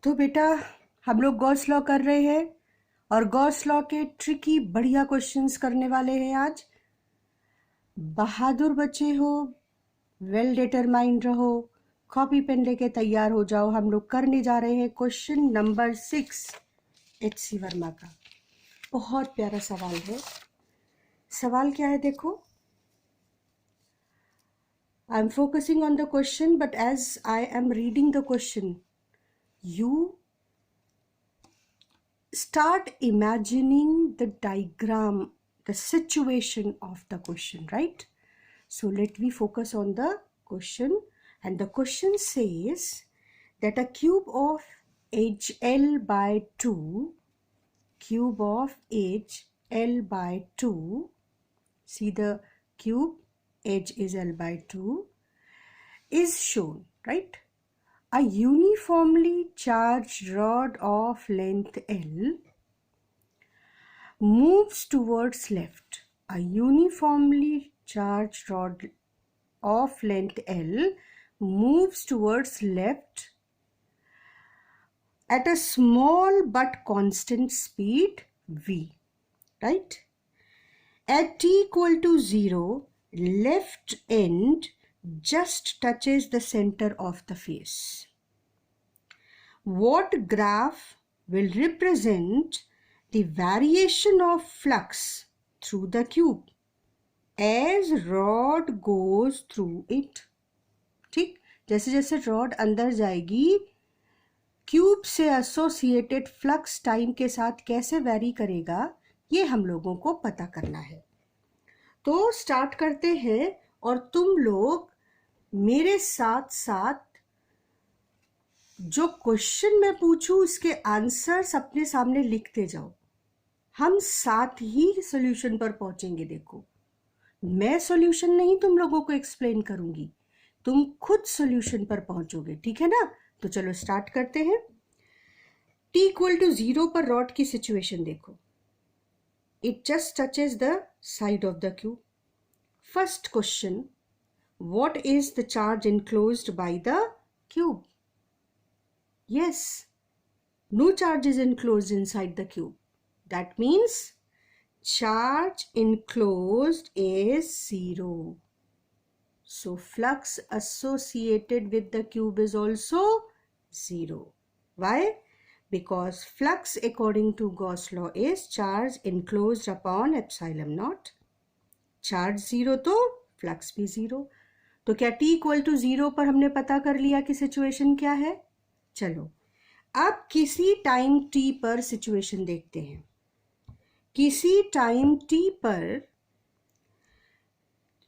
तो बेटा हम लोग गॉस लॉ कर रहे हैं और गॉस लॉ के ट्रिकी बढ़िया क्वेश्चंस करने वाले हैं आज। बहादुर बच्चे हो, वेल डिटरमाइंड रहो, कॉपी पेन लेके तैयार हो जाओ। हम लोग करने जा रहे हैं क्वेश्चन नंबर 6 HC वर्मा का। बहुत प्यारा सवाल है। सवाल क्या है देखो। I am focusing on the question but as I am reading the question you start imagining the diagram, the situation of the question, right? So let me focus on the question, and the question says that a cube of edge L by 2, cube of edge L by 2, see the cube edge is L by 2, is shown, right? A uniformly charged rod of length L moves towards left. A uniformly charged rod of length L moves towards left at a small but constant speed v, right? At t equal to 0, left end just touches the center of the face. What graph will represent the variation of flux through the cube as rod goes through it? ठीक, जैसे जैसे rod अंदर जाएगी cube से associated flux time के साथ कैसे very करेगा, ये हम लोगों को पता करना है। तो स्टार्ट करते हैं और तुम लोग मेरे साथ साथ जो क्वेश्चन मैं पूछूं उसके आंसर्स अपने सामने लिखते जाओ। हम साथ ही सॉल्यूशन पर पहुंचेंगे। देखो, मैं सॉल्यूशन नहीं तुम लोगों को एक्सप्लेन करूंगी, तुम खुद सॉल्यूशन पर पहुंचोगे, ठीक है ना? तो चलो स्टार्ट करते हैं। t इक्वल टू 0 पर रॉड की सिचुएशन देखो। It just touches the side of the cube. First question, what is the charge enclosed by the cube? Yes, no charge is enclosed inside the cube. That means charge enclosed is 0. So flux associated with the cube is also 0. Why? Because flux according to Gauss law is charge enclosed upon epsilon naught. Charge 0 तो flux भी 0। तो क्या t equal to 0 पर हमने पता कर लिया कि सिचुएशन क्या है? चलो अब किसी टाइम t पर सिचुएशन देखते हैं। किसी टाइम t पर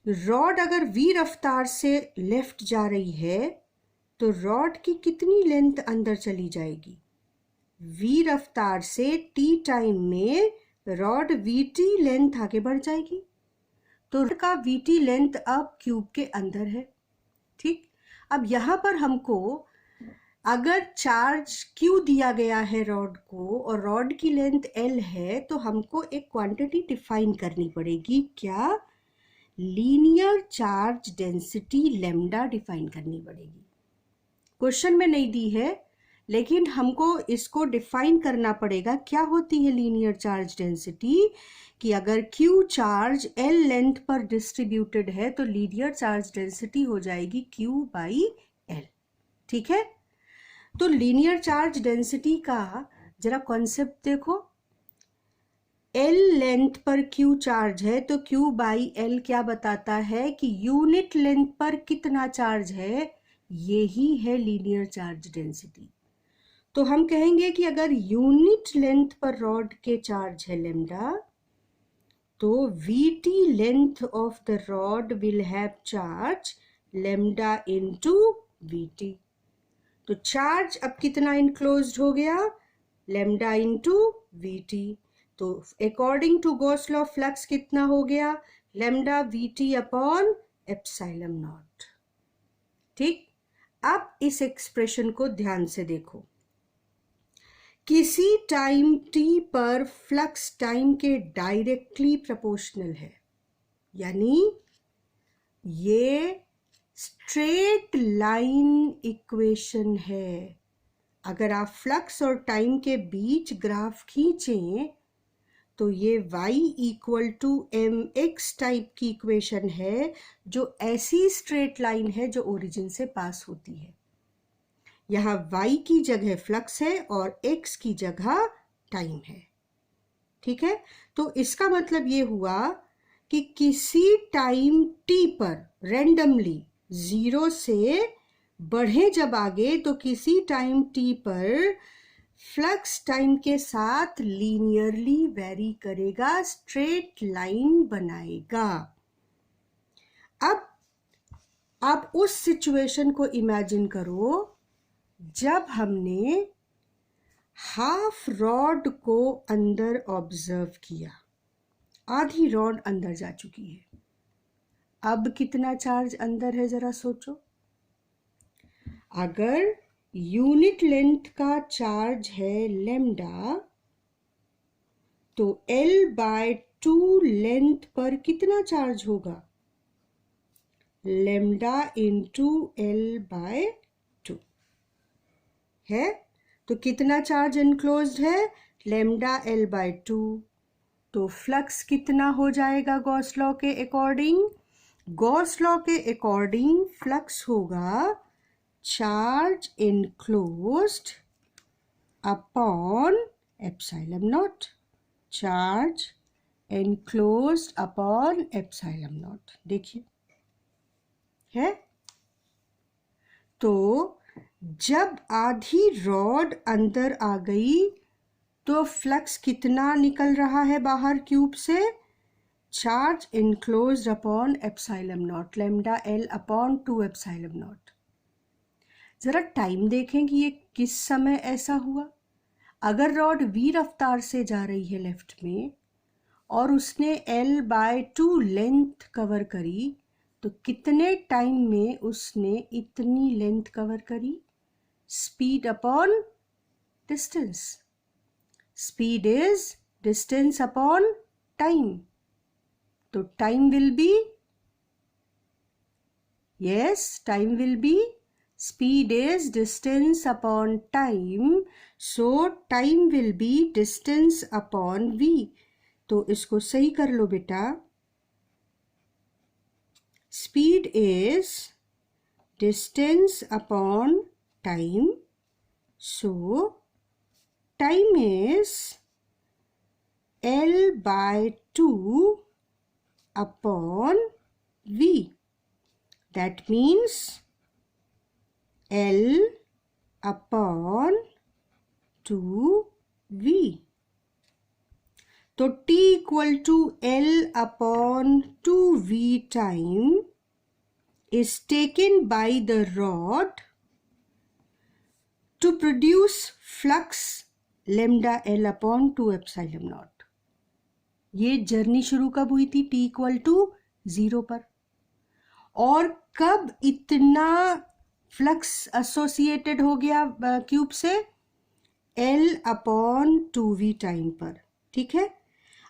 रॉड अगर v रफ्तार से लेफ्ट जा रही है तो रॉड की कितनी लेंथ अंदर चली जाएगी? v रफ्तार से t टाइम में रॉड vt लेंथ आगे बढ़ जाएगी। तो का vt लेंथ अब क्यूब के अंदर है, ठीक। अब यहाँ पर हमको अगर चार्ज q दिया गया है रॉड को और रॉड की लेंथ l है तो हमको एक क्वांटिटी डिफाइन करनी पड़ेगी। क्या? Linear charge density lambda define करनी पड़ेगी। क्वेश्चन में नहीं दी है लेकिन हमको इसको डिफाइन करना पड़ेगा। क्या होती है लीनियर चार्ज डेंसिटी? कि अगर Q चार्ज L लेंथ पर डिस्ट्रीब्यूटेड है तो लीनियर चार्ज डेंसिटी हो जाएगी Q बाई L, ठीक है। तो लीनियर चार्ज डेंसिटी का जरा कॉन्सेप्ट देखो। L लेंथ पर Q चार्ज है तो Q बाई L क्या बताता है कि यूनिट लेंथ पर कितना चार्ज है, यही है लीनियर चार्ज डेंसिटी। तो हम कहेंगे कि अगर यूनिट लेंथ पर रॉड के चार्ज है लैम्डा तो Vt length of the rod will have charge lambda into Vt। तो चार्ज अब कितना इनक्लोज्ड हो गया? Lambda into Vt। तो according to Gauss law flux कितना हो गया? Lambda Vt upon epsilon naught, ठीक। अब इस एक्सप्रेशन को ध्यान से देखो। किसी टाइम t पर फ्लक्स टाइम के डायरेक्टली प्रोपोर्शनल है, यानी ये स्ट्रेट लाइन इक्वेशन है। अगर आप फ्लक्स और टाइम के बीच ग्राफ खींचें तो ये y equal to mx type की इक्वेशन है, जो ऐसी स्ट्रेट लाइन है जो ओरिजिन से पास होती है। यहाँ y की जगह फ्लक्स है और x की जगह टाइम है। ठीक है, तो इसका मतलब ये हुआ कि किसी टाइम t पर रैंडमली 0 से बढ़े जब आगे, तो किसी टाइम t पर फ्लक्स टाइम के साथ लीनियरली वेरी करेगा, स्ट्रेट लाइन बनाएगा। अब आप उस सिचुएशन को इमेजिन करो जब हमने हाफ रॉड को अंदर ऑब्जर्व किया, आधी रॉड अंदर जा चुकी है। अब कितना चार्ज अंदर है जरा सोचो। अगर यूनिट लेंथ का चार्ज है लैम्डा, तो L/2 लेंथ पर कितना चार्ज होगा? लैम्डा इंटू L/2 है। तो कितना चार्ज एनक्लोज्ड है? Lambda L/2। तो फ्लक्स कितना हो जाएगा गॉस लॉ के अकॉर्डिंग? गॉस लॉ के अकॉर्डिंग फ्लक्स होगा charge enclosed upon epsilon naught, charge enclosed upon epsilon naught। देखिए है, तो जब आधी रॉड अंदर आ गई तो फ्लक्स कितना निकल रहा है बाहर क्यूब से? Charge enclosed upon epsilon naught, lambda L upon 2 epsilon naught। जरा टाइम देखें कि ये किस समय ऐसा हुआ। अगर रॉड v रफ्तार से जा रही है लेफ्ट में और उसने L/2 लेंथ कवर करी, तो कितने टाइम में उसने इतनी लेंथ कवर करी? Speed upon distance. Speed is distance upon time. तो time will be, yes, time will be, speed is distance upon time, so time will be distance upon v। तो इसको सही कर लो बेटा। speed is distance upon time, so time is L/2 upon v। That means L upon 2v। तो t equal to L upon 2v time is taken by the rod to produce flux lambda L upon 2 epsilon naught। ये journey शुरू कब हुई थी? t equal to 0 पर। और कब इतना फ्लक्स एसोसिएटेड हो गया क्यूब से? L/2v टाइम पर। ठीक है,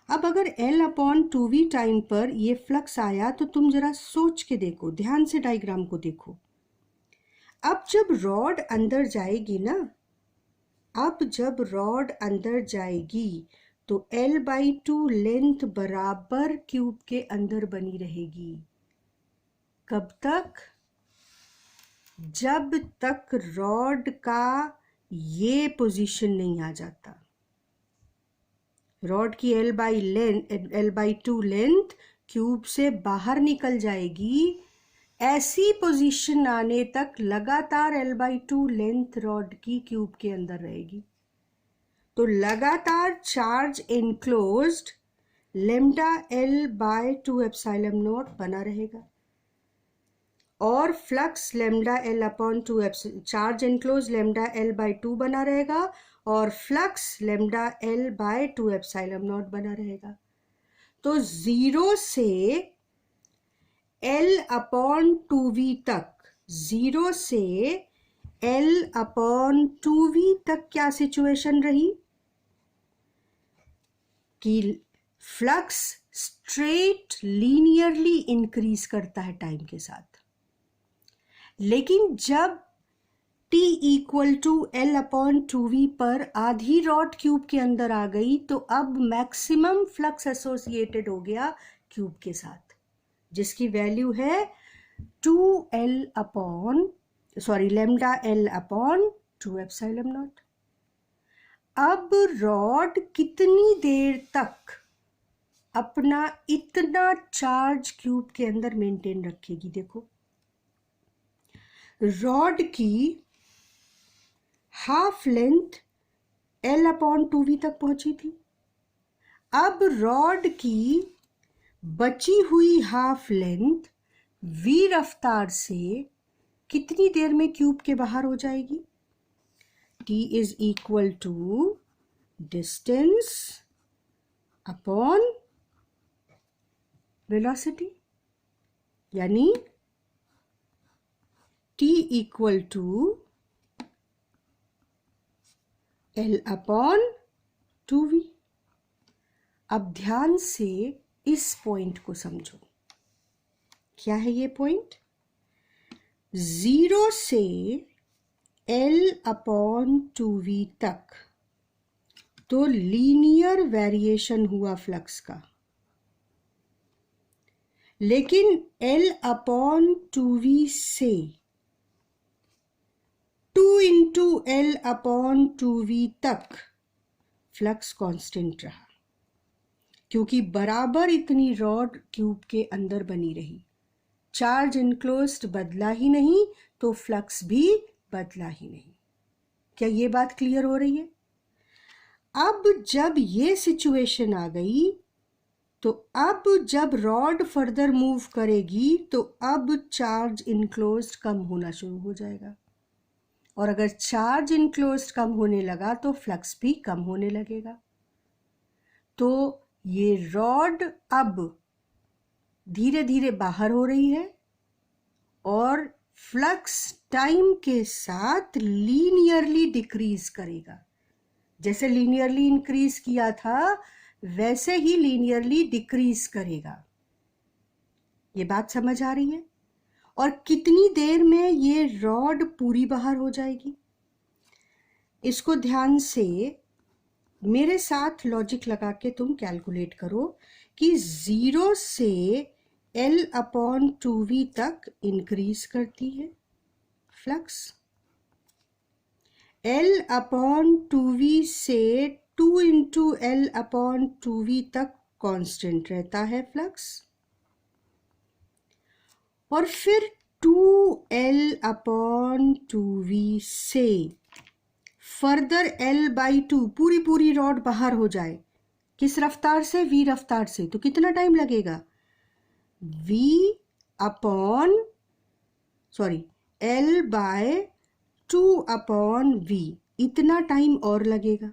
अब अगर L/2v टाइम पर ये फ्लक्स आया तो तुम जरा सोच के देखो, ध्यान से डायग्राम को देखो। अब जब रॉड अंदर जाएगी ना, अब जब रॉड अंदर जाएगी तो L/2 लेंथ बराबर क्यूब के अंदर बनी रहेगी। कब तक? जब तक रॉड का ये पोजीशन नहीं आ जाता। रॉड की L/2 लेंथ क्यूब से बाहर निकल जाएगी। ऐसी पोजीशन आने तक लगातार L/2 लेंथ रॉड की क्यूब के अंदर रहेगी। तो लगातार charge enclosed lambda L/2 epsilon not बना रहेगा और flux lambda L upon 2 charge enclose lambda L/2 बना रहेगा और flux lambda L/2 epsilon not बना रहेगा। तो 0 से L अपॉन 2v तक, 0 से L अपॉन 2v तक क्या सिचुएशन रही कि फ्लक्स स्ट्रेट लीनियरली इंक्रीज करता है टाइम के साथ। लेकिन जब T equal to L upon 2V पर आधी रॉड क्यूब के अंदर आ गई, तो अब मैक्सिमम फ्लक्स एसोसिएटेड हो गया क्यूब के साथ, जिसकी वैल्यू है 2L upon lambda L upon 2 epsilon not. अब रॉड कितनी देर तक अपना इतना चार्ज क्यूब के अंदर मेंटेन रखेगी? देखो, रॉड की half length L upon 2V तक पहुंची थी। अब रॉड की बची हुई हाफ लेंथ V रफ्तार से कितनी देर में क्यूब के बाहर हो जाएगी? T is equal to distance upon velocity, यानी T equal to L upon 2V। अब ध्यान से इस पॉइंट को समझो। क्या है ये पॉइंट? 0 से L अपॉन 2V तक तो लीनियर वेरिएशन हुआ फ्लक्स का, लेकिन L अपॉन 2V से 2 इंटू L अपॉन 2V तक फ्लक्स कांस्टेंट रहा, क्योंकि बराबर इतनी रॉड क्यूब के अंदर बनी रही। चार्ज इनक्लोज्ड बदला ही नहीं तो फ्लक्स भी बदला ही नहीं। क्या ये बात क्लियर हो रही है? अब जब ये सिचुएशन आ गई, तो अब जब रॉड फर्दर मूव करेगी तो अब चार्ज इनक्लोज्ड कम होना शुरू हो जाएगा, और अगर चार्ज इनक्लोज्ड कम होने लगा तो फ्लक्स भी कम होने लगेगा। तो ये रॉड अब धीरे धीरे बाहर हो रही है और फ्लक्स टाइम के साथ लीनियरली डिक्रीज करेगा। जैसे लीनियरली इंक्रीज किया था वैसे ही लीनियरली डिक्रीज करेगा। ये बात समझ आ रही है? और कितनी देर में ये रॉड पूरी बाहर हो जाएगी? इसको ध्यान से मेरे साथ लॉजिक लगा के तुम कैलकुलेट करो कि 0 से L अपॉन 2V तक इंक्रीज करती है फ्लक्स, L अपॉन 2V से 2 इंटू L अपॉन 2V तक कांस्टेंट रहता है फ्लक्स, और फिर 2L अपॉन 2V से फर्दर L/2 पूरी रॉड बाहर हो जाए। किस रफ्तार से? V रफ्तार से। तो कितना टाइम लगेगा? L/2 अपॉन V, इतना टाइम और लगेगा,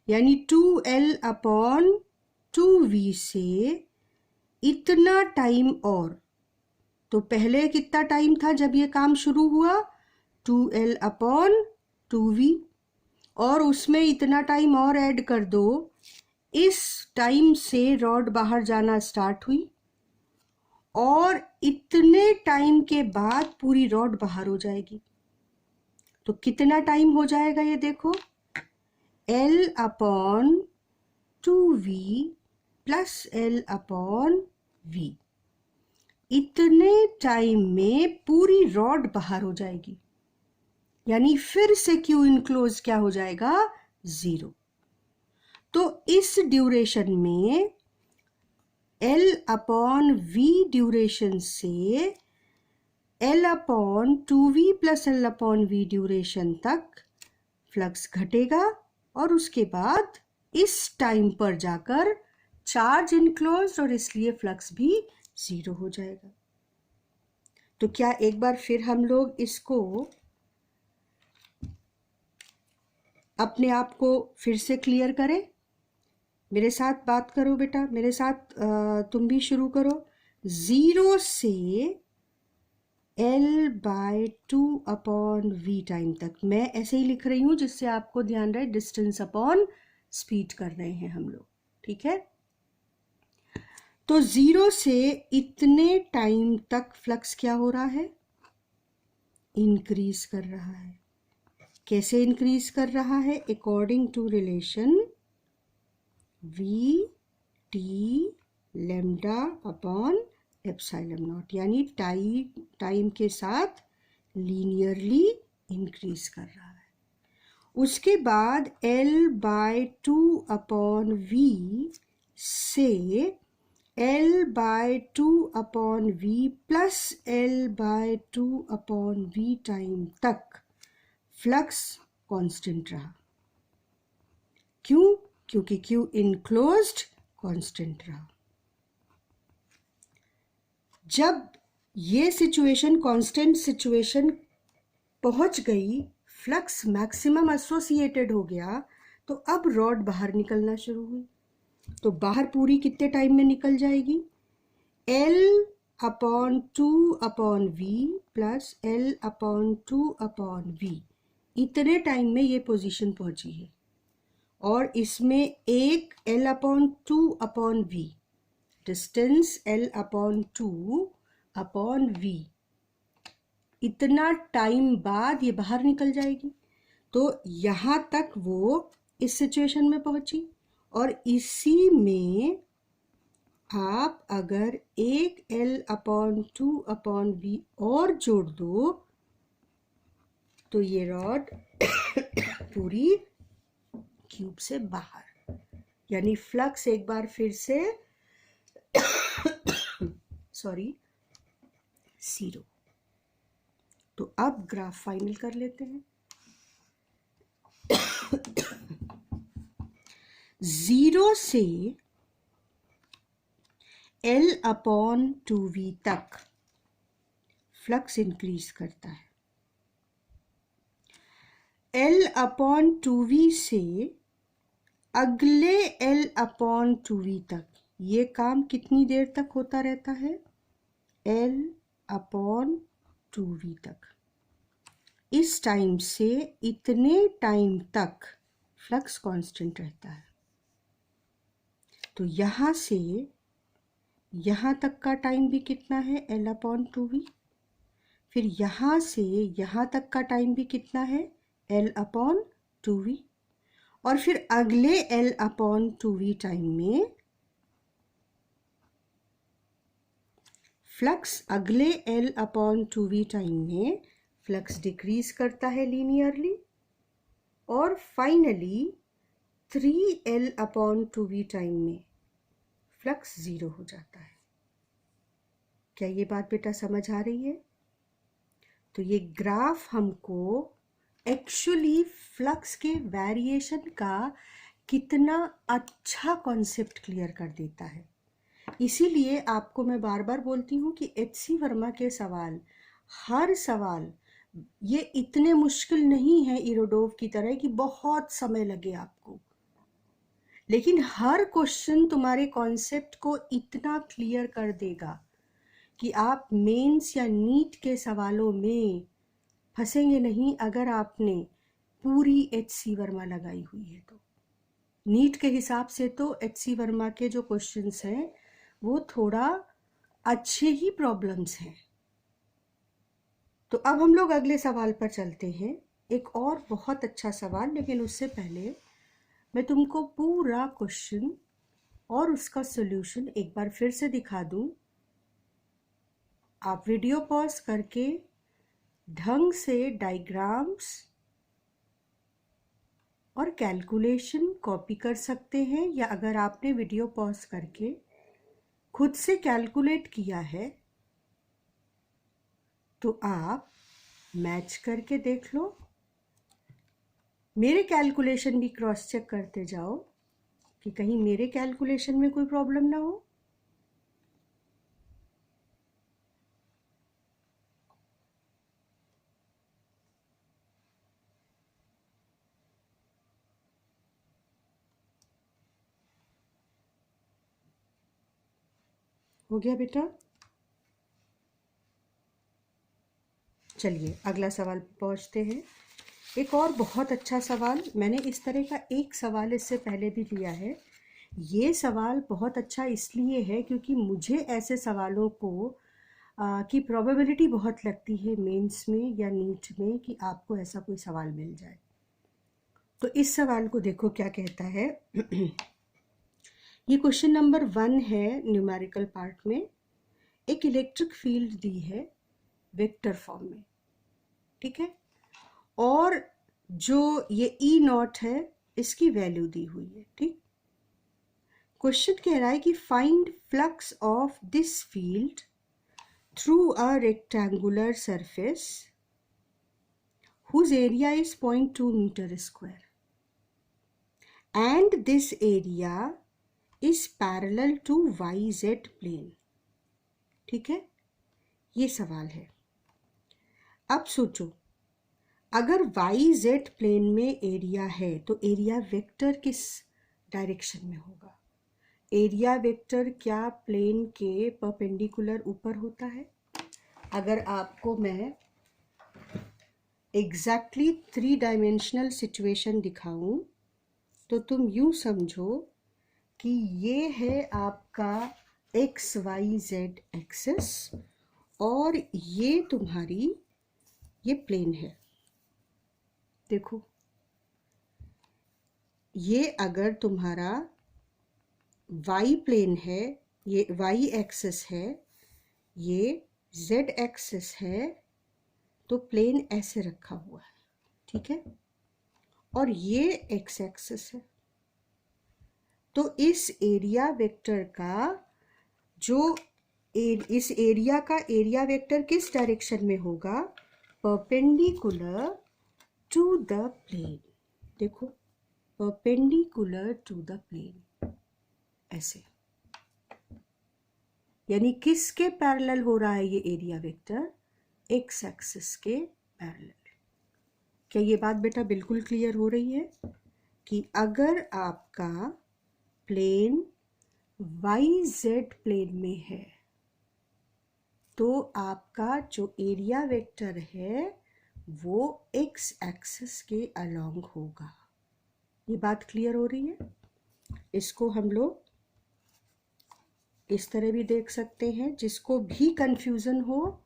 यानी 2L अपॉन 2V से इतना टाइम और। तो पहले कितना टाइम था जब ये काम शुरू हुआ? 2L अपॉन 2V, और उसमें इतना टाइम और ऐड कर दो। इस टाइम से रॉड बाहर जाना स्टार्ट हुई और इतने टाइम के बाद पूरी रॉड बाहर हो जाएगी। तो कितना टाइम हो जाएगा ये देखो, L upon 2V plus L upon V। इतने टाइम में पूरी रॉड बाहर हो जाएगी, यानी फिर से क्यू इनक्लोज क्या हो जाएगा? 0। तो इस ड्यूरेशन में L अपॉन V ड्यूरेशन से L upon 2V plus L upon V duration तक फ्लक्स घटेगा, और उसके बाद इस टाइम पर जाकर चार्ज इनक्लोज और इसलिए फ्लक्स भी 0 हो जाएगा। तो क्या एक बार फिर हम लोग इसको अपने आप को फिर से क्लियर करें? मेरे साथ बात करो बेटा, मेरे साथ तुम भी शुरू करो। 0 से L/2 अपॉन V टाइम तक, मैं ऐसे ही लिख रही हूँ जिससे आपको ध्यान रहे, डिस्टेंस अपॉन स्पीड कर रहे हैं हम लोग, ठीक है? तो 0 से इतने टाइम तक फ्लक्स क्या हो रहा है? इंक्रीज कर रहा है। कैसे इंक्रीज कर रहा है? According to relation V T lambda upon epsilon naught, यानी टाइम के साथ लीनियरली इंक्रीज कर रहा है। उसके बाद L/2 अपॉन वी से L/2 upon V plus L/2 upon V time तक फ्लक्स कांस्टेंट रहा। क्यों? क्योंकि Q इनक्लोज्ड कांस्टेंट रहा। जब ये सिचुएशन कांस्टेंट सिचुएशन पहुंच गई, फ्लक्स मैक्सिमम एसोसिएटेड हो गया, तो अब रॉड बाहर निकलना शुरू हुई। तो बाहर पूरी कितने टाइम में निकल जाएगी? L/2 upon V plus L/2 upon V, इतने टाइम में ये पोजीशन पहुंची है। और इसमें एक L/2 upon V, distance L/2 upon V, इतना टाइम बाद ये बाहर निकल जाएगी। तो यहाँ तक वो इस सिचुएशन में पहुंची, और इसी में आप अगर एक L/2 अपॉन वी और जोड़ दो तो ये रॉड पूरी क्यूब से बाहर, यानी फ्लक्स एक बार फिर से जीरो। तो अब ग्राफ फाइनल कर लेते हैं। 0 से L/2v तक फ्लक्स इंक्रीज करता है। L/2v से अगले L/2v तक ये काम कितनी देर तक होता रहता है? L/2v तक। इस टाइम से इतने टाइम तक फ्लक्स कांस्टेंट रहता है। तो यहाँ से यहाँ तक का टाइम भी कितना है? L/2v। फिर यहाँ से यहाँ तक का टाइम भी कितना है? L/2v। और फिर अगले L/2v टाइम में फ्लक्स, अगले L/2v टाइम में फ्लक्स डिक्रीज करता है लीनियरली, और फाइनली 3L/2v टाइम में फ्लक्स जीरो हो जाता है। क्या ये बात बेटा समझ आ रही है? तो ये ग्राफ हमको एक्चुअली फ्लक्स के वेरिएशन का कितना अच्छा कॉन्सेप्ट क्लियर कर देता है। इसीलिए आपको मैं बार बार बोलती हूँ कि H.C. वर्मा के सवाल, हर सवाल ये इतने मुश्किल नहीं है इरोडोव की तरह कि बहुत समय लगे आपको, लेकिन हर क्वेश्चन तुम्हारे कॉन्सेप्ट को इतना क्लियर कर देगा कि आप मेंस या नीट के सवालों में फंसेंगे नहीं अगर आपने पूरी H.C. वर्मा लगाई हुई है। तो नीट के हिसाब से तो H.C. वर्मा के जो क्वेश्चंस हैं वो थोड़ा अच्छे ही प्रॉब्लम्स हैं। तो अब हम लोग अगले सवाल पर चलते हैं। एक और बहुत अच्छा सवाल, लेकिन उससे पहले मैं तुमको पूरा क्वेश्चन और उसका सॉल्यूशन एक बार फिर से दिखा दूं। आप वीडियो पॉज करके ढंग से डायग्राम्स और कैलकुलेशन कॉपी कर सकते हैं, या अगर आपने वीडियो पॉज करके खुद से कैलकुलेट किया है तो आप मैच करके देख लो। मेरे कैलकुलेशन भी क्रॉस चेक करते जाओ कि कहीं मेरे कैलकुलेशन में कोई प्रॉब्लम ना हो। हो गया बेटा? चलिए अगला सवाल पहुंचते हैं। एक और बहुत अच्छा सवाल, मैंने इस तरह का एक सवाल इससे पहले भी लिया है। ये सवाल बहुत अच्छा इसलिए है क्योंकि मुझे ऐसे सवालों को की प्रोबेबिलिटी बहुत लगती है मेंस में या नीट में कि आपको ऐसा कोई सवाल मिल जाए। तो इस सवाल को देखो क्या कहता है। ये क्वेश्चन नंबर 1 है न्यूमेरिकल पार्ट में। एक इलेक्ट्रिक फील्ड दी है वेक्टर फॉर्म में, ठीक है, और जो ये ई नॉट है इसकी वैल्यू दी हुई है, ठीक। क्वेश्चन कह रहा है कि find flux of this field through a rectangular surface whose area is 0.2 meter square and this area is parallel to YZ plane। ठीक है, ये सवाल है। अब सोचो, अगर YZ प्लेन में एरिया है तो एरिया वेक्टर किस डायरेक्शन में होगा? एरिया वेक्टर क्या प्लेन के परपेंडिकुलर ऊपर होता है? अगर आपको मैं एग्जैक्टली 3 डायमेंशनल सिचुएशन दिखाऊं तो तुम यूं समझो कि ये है आपका XYZ एक्सिस और ये तुम्हारी ये प्लेन है। देखो, ये अगर तुम्हारा Y प्लेन है, ये Y एक्सिस है, ये Z एक्सिस है, तो प्लेन ऐसे रखा हुआ है, ठीक है, और ये X एक्सिस है। तो इस एरिया वेक्टर का जो इस एरिया का एरिया वेक्टर किस डायरेक्शन में होगा? Perpendicular to the plane. देखो, परपेंडिकुलर टू द प्लेन, ऐसे, यानी किसके पैरेलल हो रहा है ये एरिया वेक्टर? एक्स एक्सिस के पैरेलल। क्या ये बात बेटा बिल्कुल क्लियर हो रही है कि अगर आपका प्लेन YZ प्लेन में है तो आपका जो एरिया वेक्टर है वो एक्स एक्सिस के अलोंग होगा। ये बात क्लियर हो रही है? इसको हम लोग इस तरह भी देख सकते हैं। जिसको भी कंफ्यूजन हो,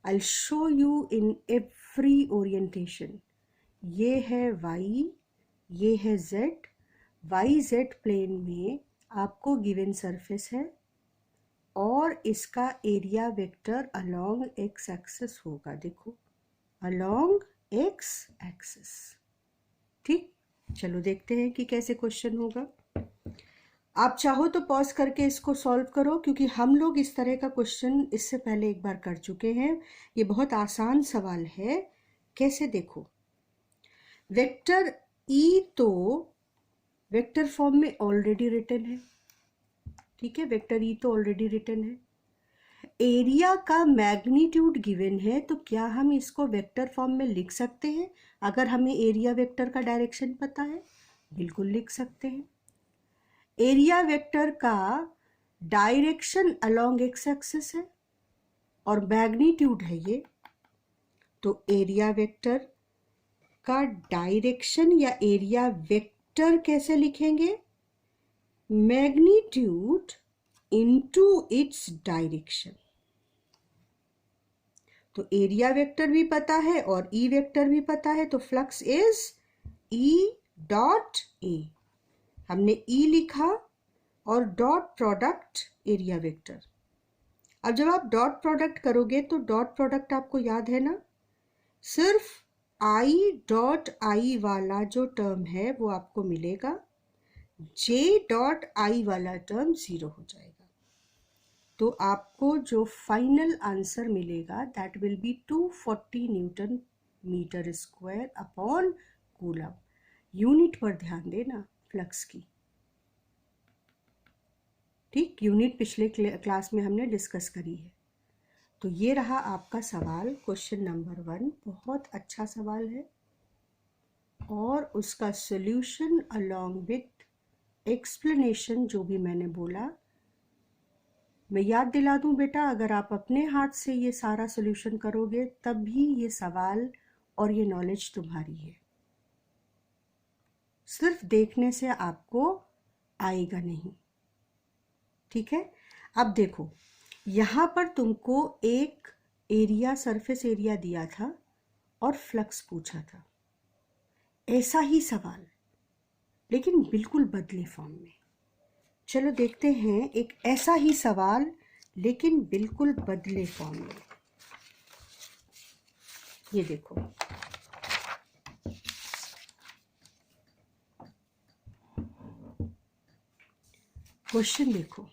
I'll show you in every orientation। ये है Y, ये है Z। YZ प्लेन में आपको गिवन सरफेस है और इसका area vector along x axis होगा। देखो, अलोंग एक्स एक्सिस, ठीक। चलो देखते हैं कि कैसे क्वेश्चन होगा। आप चाहो तो पॉज करके इसको सॉल्व करो, क्योंकि हम लोग इस तरह का क्वेश्चन इससे पहले एक बार कर चुके हैं। ये बहुत आसान सवाल है। कैसे? देखो, वेक्टर ई तो वेक्टर फॉर्म में ऑलरेडी रिटन है, ठीक है, वेक्टर ई तो ऑलरेडी रिटन है। एरिया का मैग्नीट्यूड गिवन है, तो क्या हम इसको वेक्टर फॉर्म में लिख सकते हैं? अगर हमें एरिया वेक्टर का डायरेक्शन पता है, बिल्कुल लिख सकते हैं। एरिया वेक्टर का डायरेक्शन अलोंग एक्स एक्सिस है और मैग्नीट्यूड है ये, तो एरिया वेक्टर का डायरेक्शन या एरिया वेक्टर कैसे लिखेंगे? Magnitude into its direction. तो एरिया वेक्टर भी पता है और ई वेक्टर भी पता है, तो flux is E dot A. हमने ई लिखा और डॉट प्रोडक्ट एरिया वेक्टर। अब जब आप डॉट प्रोडक्ट करोगे तो डॉट प्रोडक्ट आपको याद है ना, सिर्फ आई डॉट आई वाला जो टर्म है वो आपको मिलेगा, जे डॉट आई वाला टर्म 0 हो जाएगा। तो आपको जो फाइनल आंसर मिलेगा that will be 240 newton metre square upon coulomb. Unit पर ध्यान देना फ्लक्स की, ठीक। यूनिट पिछले क्लास में हमने डिस्कस करी है। तो ये रहा आपका सवाल, क्वेश्चन नंबर 1। बहुत अच्छा सवाल है और उसका सॉल्यूशन अलोंग विथ एक्सप्लेनेशन जो भी मैंने बोला, मैं याद दिला दूं बेटा, अगर आप अपने हाथ से ये सारा सॉल्यूशन करोगे तब भी ये सवाल और ये नॉलेज तुम्हारी है। सिर्फ देखने से आपको आएगा नहीं, ठीक है। अब देखो, यहाँ पर तुमको एक एरिया, सरफेस एरिया दिया था और फ्लक्स पूछा था। ऐसा ही सवाल लेकिन बिल्कुल बदले फॉर्म में। चलो देखते हैं एक ऐसा ही सवाल लेकिन बिल्कुल बदले फॉर्म में। ये देखो, क्वेश्चन देखो।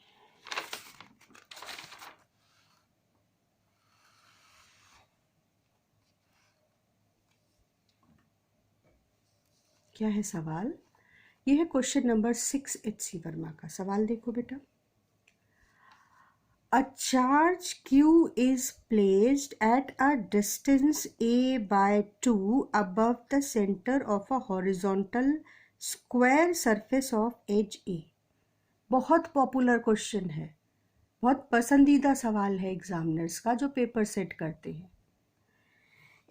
क्या है सवाल? ये है क्वेश्चन नंबर 6 एच.सी. वर्मा का। सवाल देखो बेटा। A charge Q is placed at a distance a by 2 above the center of a horizontal square surface of edge A. बहुत पॉपुलर क्वेश्चन है, बहुत पसंदीदा सवाल है एग्जामिनर्स का जो पेपर सेट करते हैं।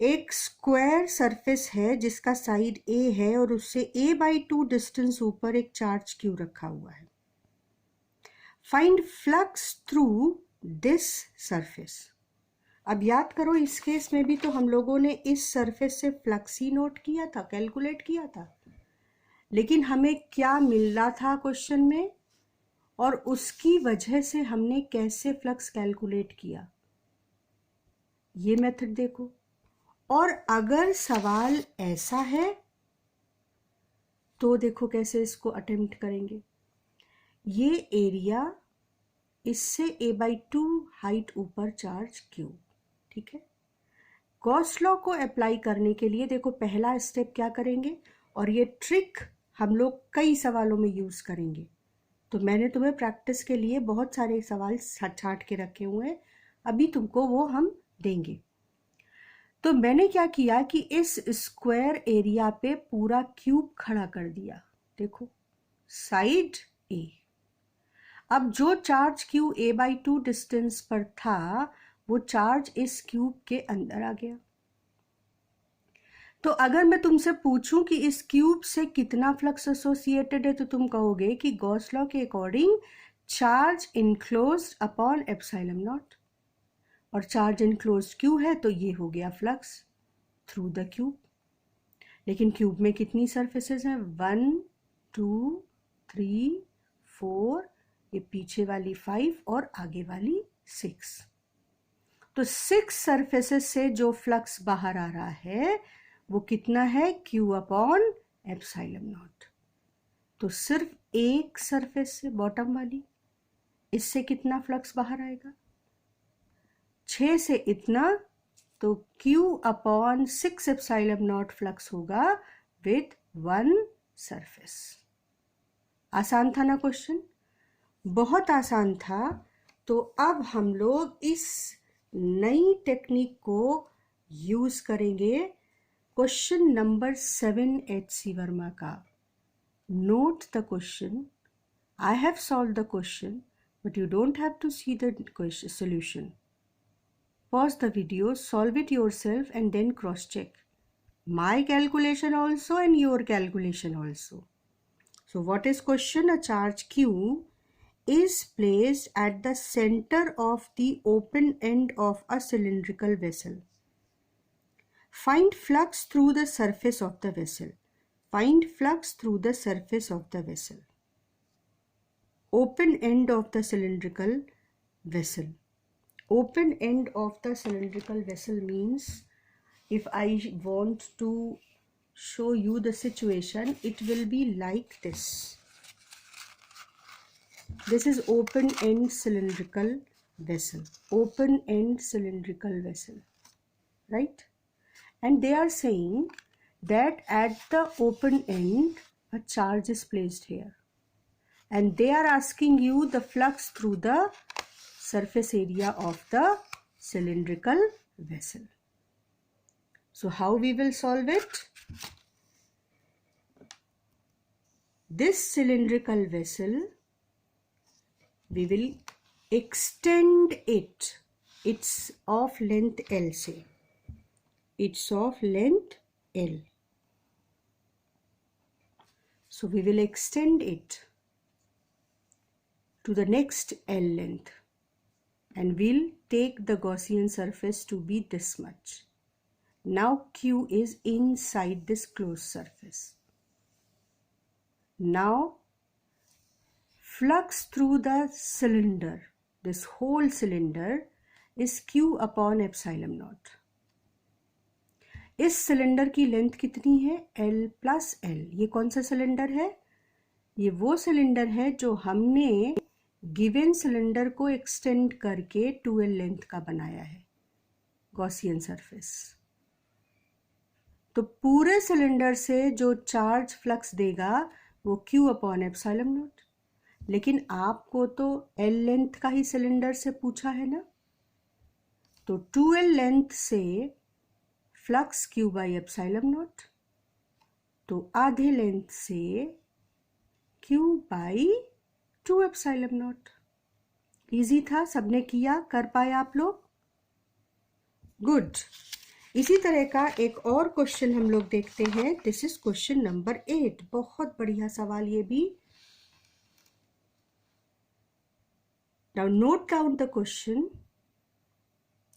एक स्क्वायर सरफेस है जिसका साइड ए है और उससे a/2 डिस्टेंस ऊपर एक चार्ज क्यू रखा हुआ है। Find flux through this surface. अब याद करो, इस केस में भी तो हम लोगों ने इस सरफेस से फ्लक्स ही नोट किया था, कैलकुलेट किया था, लेकिन हमें क्या मिल रहा था क्वेश्चन में और उसकी वजह से हमने कैसे फ्लक्स कैलकुलेट किया, ये मेथड देखो। और अगर सवाल ऐसा है तो देखो कैसे इसको अटेम्प्ट करेंगे। ये एरिया, इससे a/2 हाइट ऊपर चार्ज क्यू, ठीक है। गॉस लॉ को अप्लाई करने के लिए देखो पहला स्टेप क्या करेंगे, और ये ट्रिक हम लोग कई सवालों में यूज करेंगे। तो मैंने तुम्हें प्रैक्टिस के लिए बहुत सारे सवाल छाट के रखे हुए हैं, अभी तुमको वो हम देंगे। तो मैंने क्या किया कि इस स्क्वायर एरिया पे पूरा क्यूब खड़ा कर दिया। देखो, साइड ए। अब जो चार्ज क्यू a/2 डिस्टेंस पर था वो चार्ज इस क्यूब के अंदर आ गया। तो अगर मैं तुमसे पूछूं कि इस क्यूब से कितना फ्लक्स एसोसिएटेड है, तो तुम कहोगे कि गॉस लॉ के according charge enclosed upon epsilon not, और चार्ज इनक्लोज्ड क्यू है तो ये हो गया फ्लक्स थ्रू द क्यूब। लेकिन क्यूब में कितनी सरफेसेस हैं? 1 2 3 4, ये पीछे वाली 5 और आगे वाली 6। तो 6 सरफेसेस से जो फ्लक्स बाहर आ रहा है वो कितना है? Q upon epsilon not. तो सिर्फ एक सरफेस से, बॉटम वाली, इससे कितना फ्लक्स बाहर आएगा? 6 से इतना, तो Q upon 6 epsilon not flux होगा विथ 1 सरफेस। आसान था ना क्वेश्चन? बहुत आसान था। तो अब हम लोग इस नई टेक्निक को यूज करेंगे क्वेश्चन नंबर 7 एच.सी. वर्मा का। Note the question. I have solved the question, but you don't have to see the solution. Pause the video, solve it yourself and then cross-check my calculation also and your calculation also. So what is question? A charge Q is placed at the center of the open end of a cylindrical vessel. Find flux through the surface of the vessel. Find flux through the surface of the vessel. Open end of the cylindrical vessel. Open end of the cylindrical vessel means, if I want to show you the situation, it will be like this. This is open end cylindrical vessel. Open end cylindrical vessel, right? And they are saying that at the open end a charge is placed here, and they are asking you the flux through the surface area of the cylindrical vessel. So how we will solve it? This cylindrical vessel, we will extend it. It's of length L, say. It's of length L. So we will extend it to the next L length. and we'll take the Gaussian surface to be this much. Now Q is inside this closed surface. Now flux through the cylinder, this whole cylinder, is Q upon epsilon naught. इस cylinder की length कितनी है? L plus L. ये कौन सा cylinder है? ये वो सिलेंडर है जो हमने गिवन सिलेंडर को एक्सटेंड करके 2L लेंथ का बनाया है, गॉसियन सरफेस. तो पूरे सिलेंडर से जो चार्ज फ्लक्स देगा वो Q अपॉन एप्सिलॉन नॉट. लेकिन आपको तो L लेंथ का ही सिलेंडर से पूछा है ना, तो 2L लेंथ से flux Q by epsilon not, तो आधे लेंथ से Q by 2 epsilon not. Easy था, सबने किया, कर पाए आप लोग? गुड. इसी तरह का एक और क्वेश्चन हम लोग देखते हैं. This is question number 8. बहुत बढ़िया सवाल ये भी. Now note down the question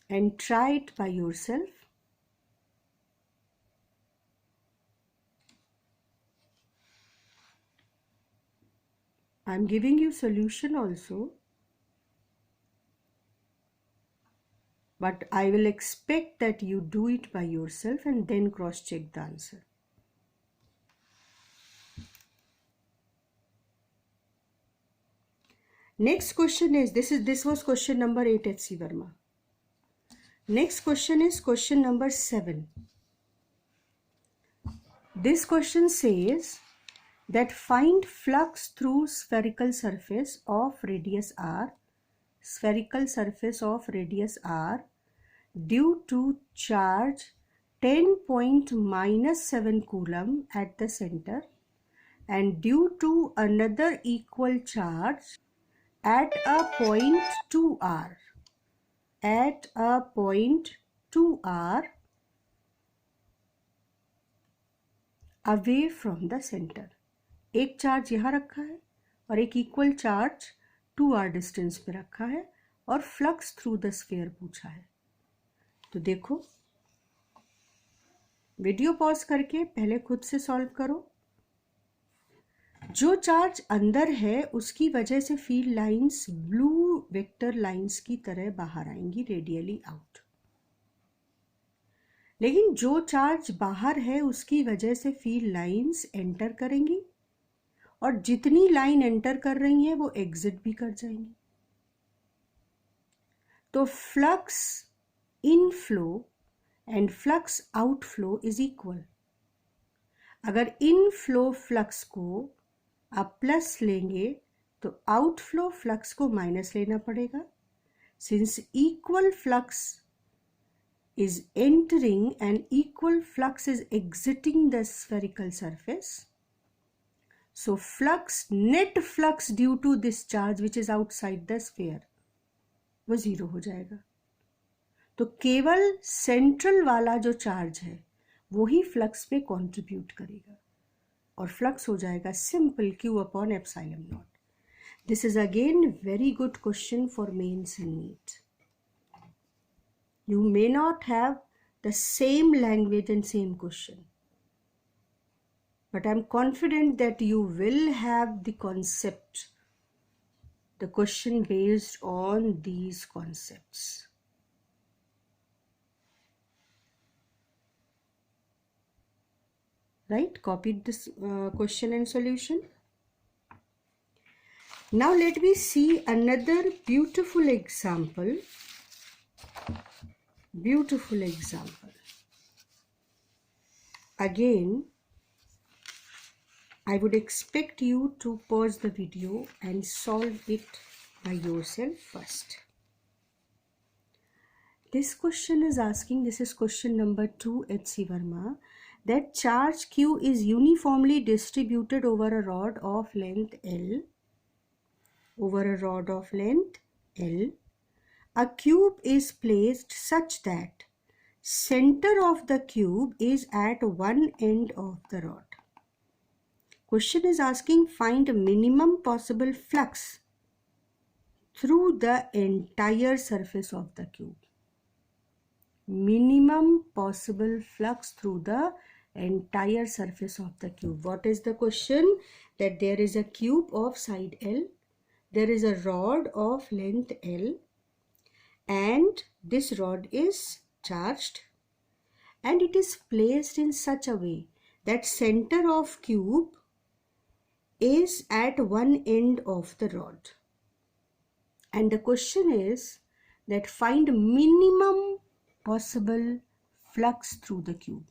and try it by yourself. I'm giving you solution also, but I will expect that you do it by yourself and then cross check the answer. Next question is, this was question number 8 at C. Verma. Next question is question number 7. This question says that find flux through spherical surface of radius r, spherical surface of radius r due to charge 10.-7 coulomb at the center and due to another equal charge at a point 2r. At a point 2r away from the center. एक charge यहाँ रखा है और एक equal charge 2r distance पे रखा है और फ्लक्स थ्रू द स्फीयर पूछा है. तो देखो, वीडियो पॉज करके पहले खुद से सॉल्व करो. जो चार्ज अंदर है उसकी वजह से field lines blue vector lines की तरह बाहर आएंगी, रेडियली आउट. लेकिन जो चार्ज बाहर है उसकी वजह से फील्ड लाइंस एंटर करेंगी और जितनी लाइन एंटर कर रही हैं वो एग्जिट भी कर जाएंगी. तो flux inflow and flux outflow is equal. अगर इनफ्लो फ्लक्स को आप प्लस लेंगे तो आउटफ्लो फ्लक्स को माइनस लेना पड़ेगा. Since equal flux is entering and equal flux is exiting the spherical surface, so net flux due to this charge which is outside the sphere वो 0 हो जाएगा. तो केवल सेंट्रल वाला जो चार्ज है वो ही फ्लक्स पे कंट्रीब्यूट करेगा और फ्लक्स हो जाएगा simple Q upon epsilon naught. This is again very good question for Mains and NEET. You may not have the same language and same question, but I'm confident that you will have the concept, the question based on these concepts. Right? Copied this question and solution. Now let me see another beautiful example. Beautiful example. Again, I would expect you to pause the video and solve it by yourself first. This question is asking, this is question number 2 at C. Verma, that charge Q is uniformly distributed over a rod of length L. Over a rod of length L. A cube is placed such that center of the cube is at one end of the rod. Question is asking find minimum possible flux through the entire surface of the cube. Minimum possible flux through the entire surface of the cube. What is the question? That there is a cube of side L, there is a rod of length L, and this rod is charged and it is placed in such a way that center of cube is at one end of the rod. And the question is that find minimum possible flux through the cube.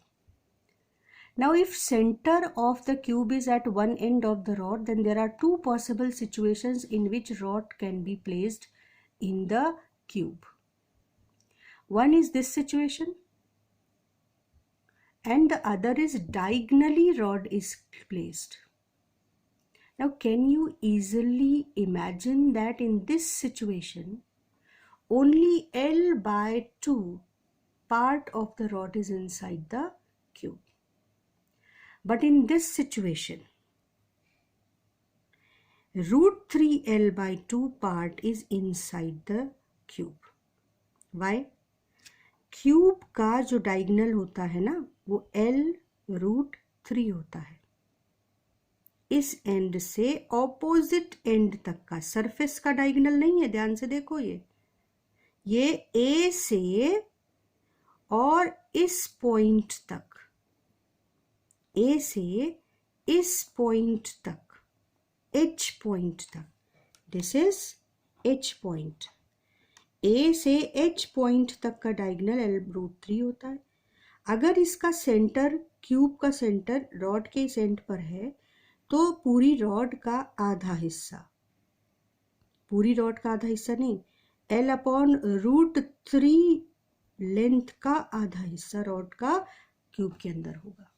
Now if center of the cube is at one end of the rod, then there are two possible situations in which rod can be placed in the cube. One is this situation and the other is diagonally rod is placed. Now can you easily imagine that in this situation only L by 2 part of the rod is inside the cube. But in this situation root 3 L by 2 part is inside the cube. Why? Cube का जो diagonal होता है ना वो L root 3 होता है. इस and से ऑपोजिट एंड तक का सरफेस का डायगोनल नहीं है, ध्यान से देखो. ये A से और इस पॉइंट तक, A से इस पॉइंट तक, H पॉइंट तक, this is H point. A से H पॉइंट तक का डायगोनल L रूट 3 होता है. अगर इसका सेंटर, क्यूब का सेंटर रॉड के सेंटर पर है तो पूरी रॉड का आधा हिस्सा, पूरी रॉड का आधा हिस्सा नहीं, L अपॉन रूट 3 लेंथ का आधा हिस्सा रॉड का क्यूब के अंदर होगा.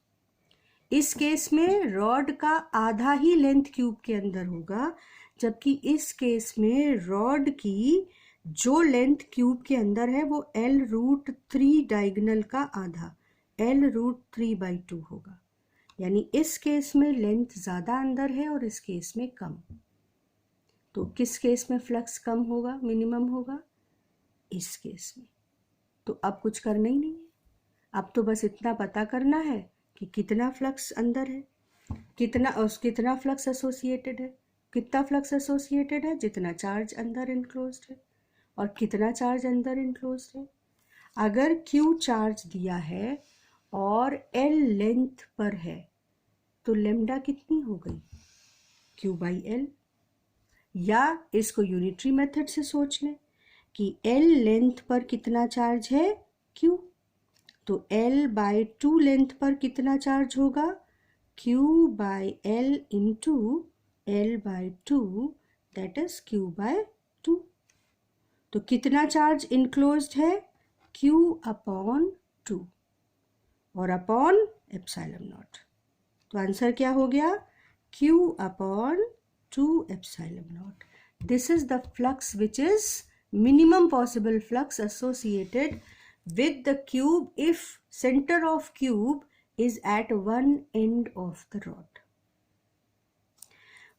इस केस में रॉड का आधा ही लेंथ क्यूब के अंदर होगा, जबकि इस केस में रॉड की जो लेंथ क्यूब के अंदर है वो L रूट 3 डायगोनल का आधा, L रूट 3 बाई 2 होगा. यानी इस केस में लेंथ ज़्यादा अंदर है और इस केस में कम. तो किस केस में फ्लक्स कम होगा, मिनिमम होगा? इस केस में. तो अब कुछ करना ही नहीं है, अब तो बस इतना पता करना है कि कितना फ्लक्स अंदर है, कितना फ्लक्स एसोसिएटेड है. कितना फ्लक्स एसोसिएटेड है? जितना चार्ज अंदर इनक्लोज्ड है. और कितना चार्ज अंदर इनक्लोज्ड है? अगर Q चार्ज दिया है और L लेंथ पर है तो लेम्डा कितनी हो गई? Q by L. या इसको यूनिटरी मेथड से सोच लें कि L लेंथ पर कितना चार्ज है? Q. तो L बाई 2 लेंथ पर कितना चार्ज होगा? Q by L into L by 2, that is Q by 2. तो कितना चार्ज इनक्लोज्ड है? Q अपॉन 2 और अपॉन एप्सिलॉन नॉट. तो आंसर क्या हो गया? Q upon 2 epsilon naught. This is the flux which is minimum possible flux associated with the cube if center of cube is at one end of the rod.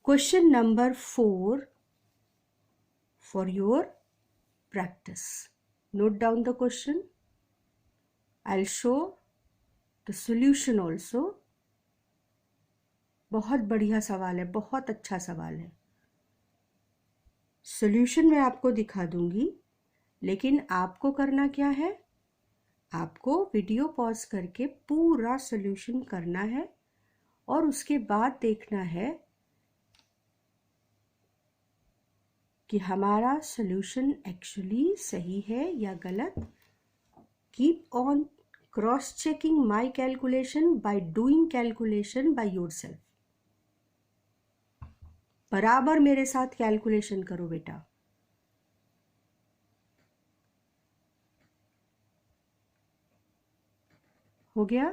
Question number 4 for your practice. Note down the question. I'll show the solution also. बहुत बढ़िया सवाल है, बहुत अच्छा सवाल है. Solution मैं आपको दिखा दूंगी, लेकिन आपको करना क्या है? आपको वीडियो पॉज करके पूरा सॉल्यूशन करना है और उसके बाद देखना है कि हमारा सॉल्यूशन एक्चुअली सही है या गलत. Keep on cross checking my calculation by doing calculation by yourself. बराबर मेरे साथ कैलकुलेशन करो बेटा. हो गया?